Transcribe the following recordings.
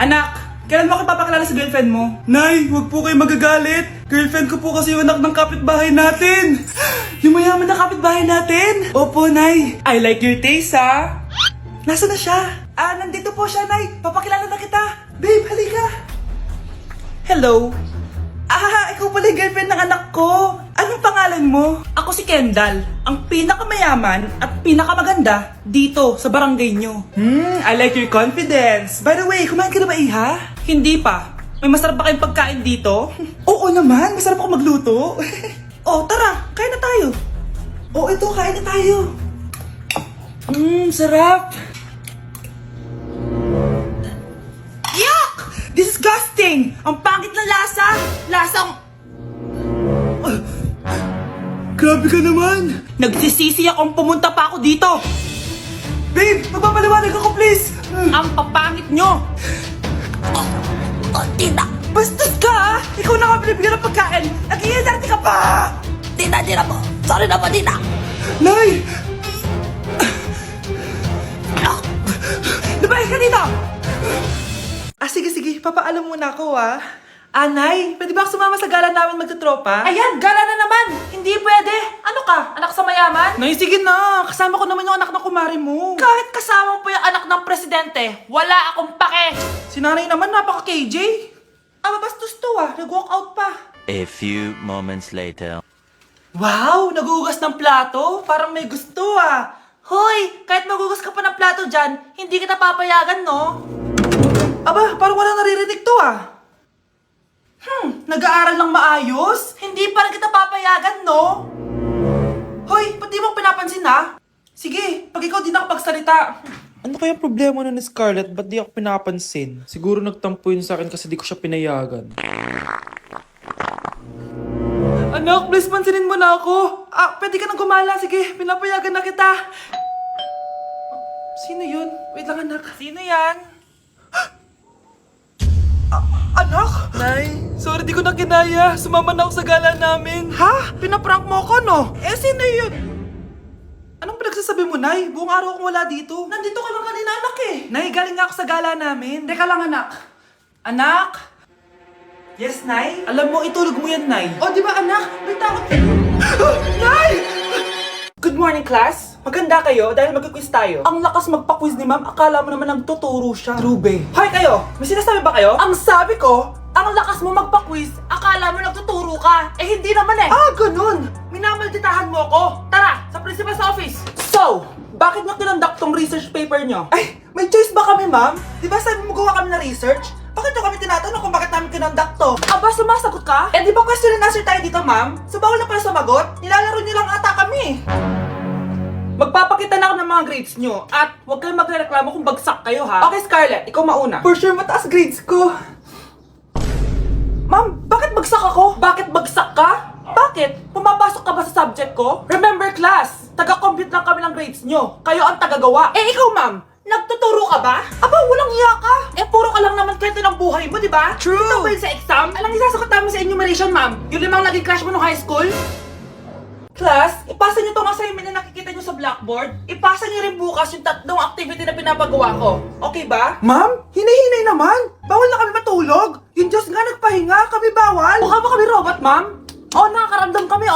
Anak, kailan mo ako papakilala sa girlfriend mo? Nay, huwag po kayo magagalit. Girlfriend ko po kasi yung anak ng kapitbahay natin. Yung mayaman na kapitbahay natin. Opo, Nay. I like your taste, ha? Nasaan na siya? Nandito po siya, Nay. Papakilala na kita. Babe, halika. Hello. Ikaw pala yung girlfriend ng anak ko. Anong pangalan mo? Ako si Kendall, ang pinakamayaman at pinakamaganda dito sa barangay nyo. I like your confidence. By the way, kumain ka na ba, Iha? Hindi pa. May masarap ba kayong pagkain dito? Oo naman, masarap ako magluto. Tara, kain na tayo. Ito, kain na tayo. Sarap. Yuck! Disgusting! Ang pangit na lasa! Lasang... Grabe ka naman! Nagsisisi akong pumunta pa ako dito! Babe! Magpapaliwanag ako, please! Ang papangit nyo! Tita! Bastos ka, ha? Ikaw na nga binibigyan ng pagkain! Nag-iinarte ka pa! Tita po! Sorry na po, tita! Nay! Lumayas ka dito! Sige. Papaalam muna ako, ha? Nay, pwede ba ako sumama sa gala namin magtutropa? Ayan, gala na naman! Hindi pwede! Ano ka? Anak sa mayaman? Nay, sige na! Kasama ko naman yung anak ng kumari mo. Kahit kasama mo po yung anak ng presidente, wala akong pake! Si nanay naman, napaka-KJ. Bastos to, nag-walk out pa. A few moments later. Wow! Nagugas ng plato? Parang may gusto, Hoy! Kahit magugas ka pa ng plato dyan, hindi kita papayagan, no? Parang walang naririnig to, Nag-aaral ng maayos? Hindi pa rin kita papayagan, no? Hoy, ba't di mo pinapansin, Sige, pag ikaw di nakapagsalita. Ano kaya problema na ni Scarlett? Ba't di ako pinapansin? Siguro nagtampo yun sa akin kasi di ko siya pinayagan. Anak, please pansinin mo na ako. Pwede ka nang gumala. Sige, pinapayagan na kita. Sino yun? Wait lang, anak. Sino yan? Anak? Nay? Sorry, di ko na kinaya. Sumama na ako sa gala namin. Ha? Pinaprank mo ako, no? Sino yun? Anong pinagsasabi mo, Nay? Buong araw akong wala dito. Nandito ka lang kanina, anak, Nay, galing nga ako sa gala namin. Teka lang, anak. Anak? Yes, Nay? Alam mo, itulog mo yan, Nay. Di ba, anak? May takot ka. Nay! Good morning, class. Maganda kayo dahil mag-quiz tayo. Ang lakas magpa-quiz ni ma'am, akala mo naman nagtuturo siya. Trube. Hoy kayo, may sinasabi ba kayo? Ang sabi ko, ang lakas mo magpa-quiz, akala mo nagtuturo ka. Hindi naman ganun. Minamalditahan mo ako. Tara, sa principal's office. So, bakit nyo kinonduct tong research paper nyo? May choice ba kami, ma'am? Di ba sabi mo gawa kami na research? Bakit nyo kami tinatanong kung bakit namin kinonduct to? Sumasagot ka? Di ba question and answer tayo dito, ma'am? So, bawal na pala sumagot? Nilalaro nyo lang ata kami. Magpapakita na ako ng mga grades nyo at huwag kayong magreklamo kung bagsak kayo, ha? Okay, Scarlett, ikaw mauna. For sure, mataas grades ko. Ma'am, bakit bagsak ako? Bakit bagsak ka? Bakit? Pumapasok ka ba sa subject ko? Remember, class, taga-compute lang kami ng grades nyo. Kayo ang tagagawa. Ikaw, ma'am, nagtuturo ka ba? Walang iya ka. Puro ka lang naman kwento ng buhay mo, di ba? True. Ito ba yun sa exam? Alang isasagot namin sa enumeration, ma'am. Yung 5 naging crush mo nung high school? Class, ipasa niyo tong assignment na nakikita niyo sa blackboard. Ipasa niyo rin bukas yung 3 activity na pinapagawa ko. Okay ba? Ma'am, hinay-hinay naman. Bawal na kami matulog. Yung Diyos nga nagpahinga, kami bawal. Mukha ba kami robot, ma'am? Nakakaramdam kami,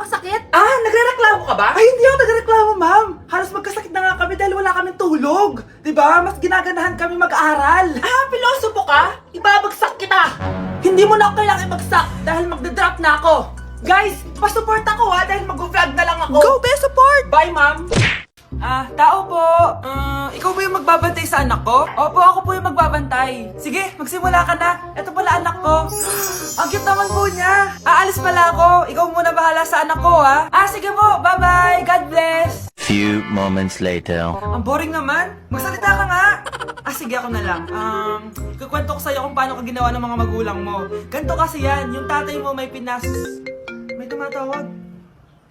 kasakit. Nagrereklamo ka ba? Hindi ako nagrereklamo, ma'am. Halos magkasakit na nga kami dahil wala kaming tulog. Diba? Mas ginaganahan kami mag-aral. Pilosopo ka? Ibabagsak kita. Hindi mo na ako kailangang ibagsak dahil magdadrop na ako. Guys, pa-support ako dahil mag-vlog na lang ako. Go, be support! Bye, ma'am! Tao po. Ikaw ba yung magbabantay sa anak ko? Opo, ako po yung magbabantay. Sige, magsimula ka na. Ito pala anak ko. Ang cute naman po niya. Aalis pala ako. Ikaw muna bahala sa anak ko, ha? Sige po. Bye-bye. God bless. Few moments later. Ang boring naman. Magsalita ka nga. Sige, ako na lang. Kukwento ko sa'yo kung paano ka ginawa ng mga magulang mo. Ganto kasi yan. Yung tatay mo may May tumatawag.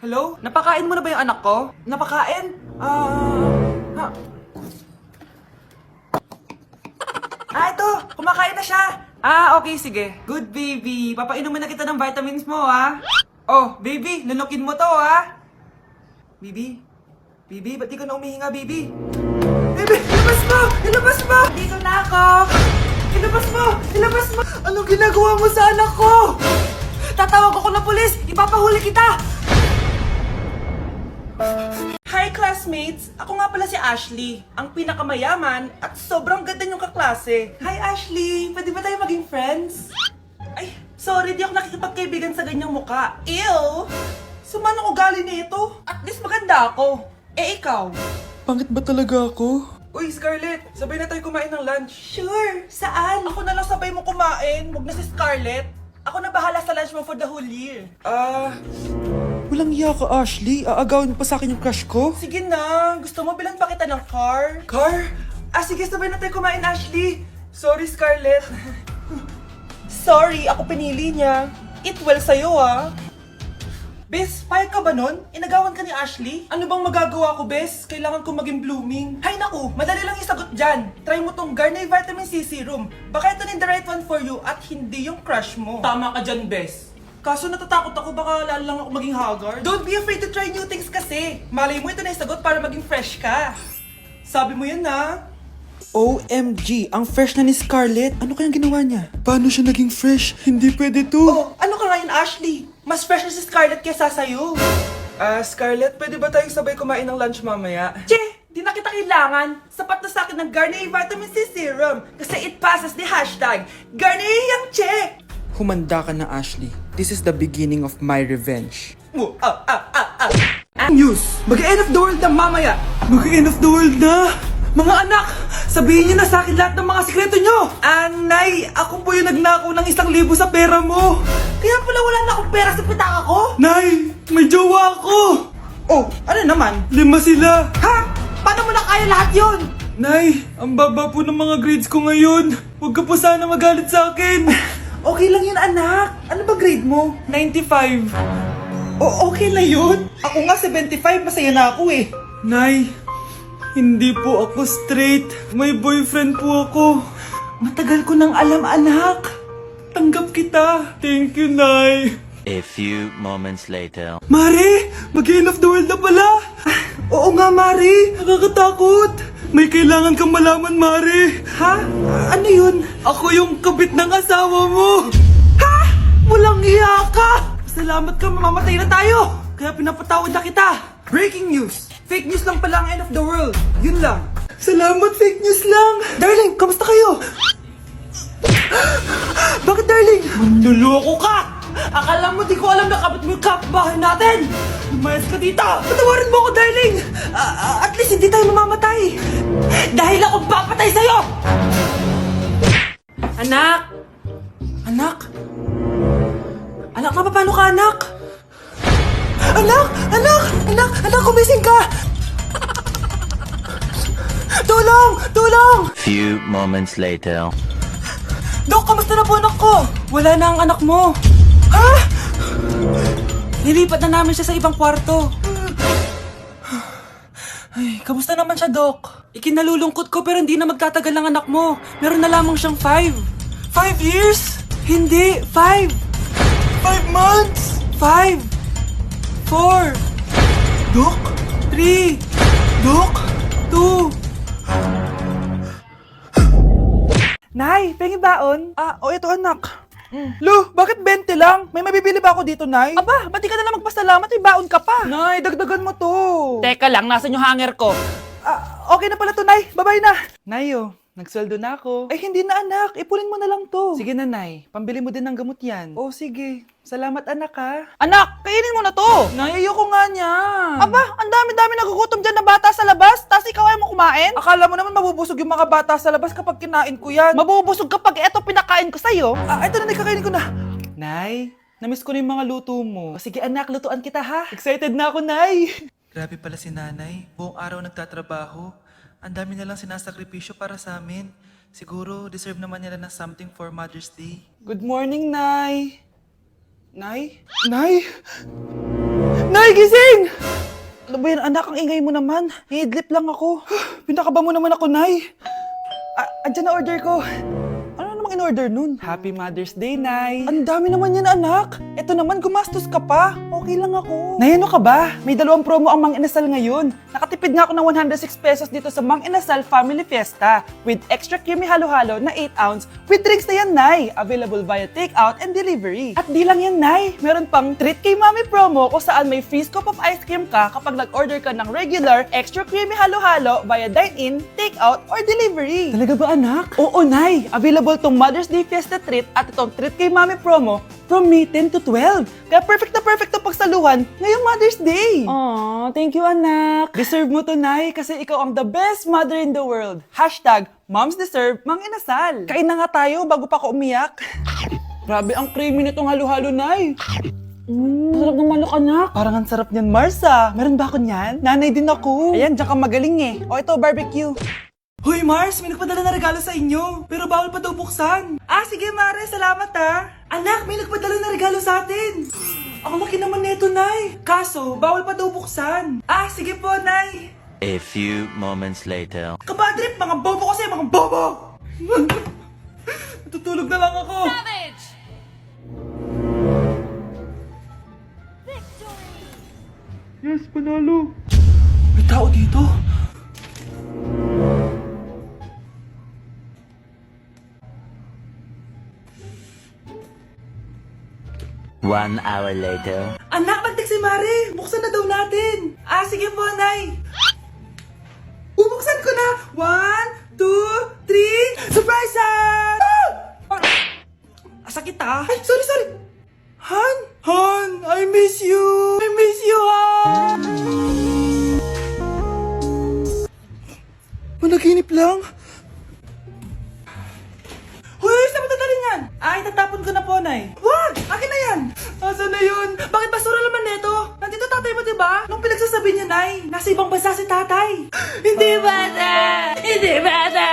Hello? Napakain mo na ba yung anak ko? Napakain? Ito! Kumakain na siya! Okay, sige. Good, baby. Papainumin na kita ng vitamins mo, ha? Baby, lunukin mo to, ha? Baby? Baby, ba't di ka na umihinga, baby? Baby, ilabas mo! Ilabas mo! Dito na ako! Anong ginagawa mo sa anak ko? Tatawag ako ng pulis! Ipapahuli kita! Hi classmates! Ako nga pala si Ashley, ang pinakamayaman at sobrang ganda niyong kaklase. Hi Ashley! Pwede ba tayo maging friends? Ay, sorry, di ako nakikipagkaibigan sa ganyang muka. Ew! Sumanong ugali nito? At least maganda ako. Eh ikaw? Pangit ba talaga ako? Uy, Scarlett, sabay na tayo kumain ng lunch. Sure, saan? Ako na lang sabay mo kumain, wag na si Scarlett. Ako na bahala sa lunch mo for the whole year. Walang iya ka, Ashley. Aagawin mo pa sa akin yung crush ko? Sige na, gusto mo bilan pa kita ng car? Car? Sige, sabay na tayo kumain, Ashley. Sorry, Scarlett. Sorry, ako pinili niya. Eat well sa'yo, ah. Bes, payag ka ba nun? Inagawan ka ni Ashley? Ano bang magagawa ko, Bes? Kailangan ko maging blooming. Hay naku, madali lang yung sagot dyan. Try mo tong Garnier Vitamin C Serum. Baka ito na the right one for you at hindi yung crush mo. Tama ka dyan, Bes. Kaso natatakot ako, baka lalo lang ako maging haggard. Don't be afraid to try new things kasi. Malay mo ito na yung sagot para maging fresh ka. Sabi mo yun na. OMG, ang fresh na ni Scarlett. Ano kayang ginawa niya? Paano siya naging fresh? Hindi pwede to. Oh, ano ka ngayon, Ashley? Mas fresh na si Scarlett kesa sa'yo. Scarlett, pwede ba tayong sabay kumain ng lunch mamaya? Che, di na kita kailangan. Sapat na sa akin ng Garnier Vitamin C Serum. Kasi it passes the hashtag Garnier yang che. Humanda ka na, Ashley. This is the beginning of my revenge. News! Mag-end of the world na mamaya! Mag-end of the world na! Mga anak! Sabihin niyo na sa akin lahat ng mga sikreto niyo! Nay, ako po yung nagnakaw ng 1,000 sa pera mo! Kaya pala wala na akong pera sa pitaka ko? Nay, may jowa ako! Oh, ano naman? 5 sila! Ha? Paano mo na kaya lahat yon? Nay, ang baba po ng mga grades ko ngayon. Huwag ka po sana magalit sa akin. Okay lang yun, anak. Ano ba grade mo? 95. Okay na yun. Ako nga 75, masaya na ako eh. Nay, hindi po ako straight. May boyfriend po ako. Matagal ko nang alam, anak. Tanggap kita. Thank you, Nay. A few moments later. Mari, mag-end of the world na pala. Oo nga, Mari. Nakakatakot. May kailangan kang malaman, Mari. Ha? Ano yun? Ako yung kabit ng asawa mo. Ha? Walang iya ka. Salamat ka, mamamatay na tayo. Kaya pinapatawad na kita. Breaking news. Fake news lang pala ang end of the world. Yun lang. Salamat, fake news lang. Darling, kamusta kayo? Bakit, darling? Manluloko ka! Akala mo di ko alam na kapit mo yung kapbahay natin! Lumayas ka dito! Patawarin mo ako, darling! At least hindi tayo mamamatay! Dahil akong papatay sa'yo! Anak! Anak? Anak, paano ka, anak? Anak! Anak! Anak! Anak, kumising ka! Tulong! Tulong! Few moments later. Dok, kamusta na po anak ko? Wala na ang anak mo. Ha? Nilipat na namin siya sa ibang kwarto. Ay, kamusta naman siya, Dok? Ikinalulungkot ko pero hindi na magtatagal ang anak mo. Meron na lamang siyang 5. 5 years? Hindi, 5. 5 months? 5. 4. Dok? 3. Dok? 2. Nay, pengi baon? Ito anak. Lo, bakit 20 lang? May mabibili ba ako dito, Nay? Aba, ba't di ka na lang magpasalamat? May baon ka pa. Nay, dagdagan mo to. Teka lang, nasan yung hanger ko? Okay na pala to, Nay. Bye-bye na. Nay, nagsweldo na ako. Ay, hindi na, anak. Ipunin mo na lang to. Sige na, Nay. Pambili mo din ng gamot yan. Oh, sige. Salamat, anak, ha. Anak, kainin mo na to. Nay, ayoko nga niya. Aba, ang dami-dami nagugutom dyan na bata sa labas, tas ikaw ay mo kumain? Akala mo naman mabubusog yung mga bata sa labas kapag kinain ko yan. Mabubusog kapag eto pinakain ko sa'yo. Ito na, kakainin ko na. Nay, namiss ko na yung mga luto mo. Sige, anak, lutuan kita, ha. Excited na ako, Nay. Grabe pala si nanay. Buong araw nagtatrabaho. Ang dami na lang sinasakripisyo para sa amin. Siguro, deserve naman nila ng something for Mother's Day. Good morning, Nay. Nay? Nay? Nay, gising! Ano ba yan, anak? Ang ingay mo naman. Hidlip lang ako. Pinakaba mo naman ako, Nay. Andyan na order ko. Ano namang in-order nun? Happy Mother's Day, Nay. Ang dami naman yan, anak. Ito naman, gumastos ka pa. okay lang ako. Nay, ano ka ba? May 2 promo ang Mang Inasal ngayon. Nakatipid nga ako ng 106 pesos dito sa Mang Inasal Family Fiesta with extra creamy halo-halo na 8 ounce with drinks na yan, Nay. Available via takeout and delivery. At di lang yan, Nay. Meron pang Treat kay Mami promo kung saan may free scoop of ice cream ka kapag nag-order ka ng regular extra creamy halo-halo via dine-in, takeout, or delivery. Talaga ba, anak? Oo, Nay. Available tong Mother's Day Fiesta Treat at itong Treat kay Mami promo from May 10 to 12. Kaya perfect na perfect to pagsaluhan ngayong Mother's Day. Aw, thank you, anak. Deserve mo to, Nay, kasi ikaw ang the best mother in the world. Hashtag Moms Deserve Mang Inasal. Kain na nga tayo bago pa ako umiyak. Grabe ang creamy nitong halo-halo, Nay. Sarap ng manok, anak. Parang ang sarap niyan, Marsa. Meron ba ako niyan? Nanay din ako. Ayan, diyan ka magaling eh. O ito, barbecue. Hoy, Mars! May nagpadala na regalo sa inyo. Pero bawal pa daw buksan. Ah, sige, Mare. Salamat, ha. Anak, may nagpadala na regalo sa atin. Ang laki naman nito, Nay. Kaso, bawal pa daw buksan. Ah, sige po, Nay. A few moments later. Kabadrip, mga bobo kasi, mga bobo! Natutulog na lang ako. Yes, panalo. May tao dito. One hour later. Anak, nagtik si Mare. Buksan na daw natin. Ah, sige po, Nay. Bubuksan ko na. 1, 2, 3. Surprise! Sakit ah. Ay, sorry. Han? Han, I miss you. I miss you, Han. Managinip lang. Hoy, saan mo dadalhin yan? Ay, tatapon ko na po, Nay. Wag! Akin na yan! Asan na yun? Bakit basura naman neto? Nandito tatay mo, diba? Nung pinagsasabi niya, Nay, nasa ibang bansa si tatay. Hindi bata! Hindi bata!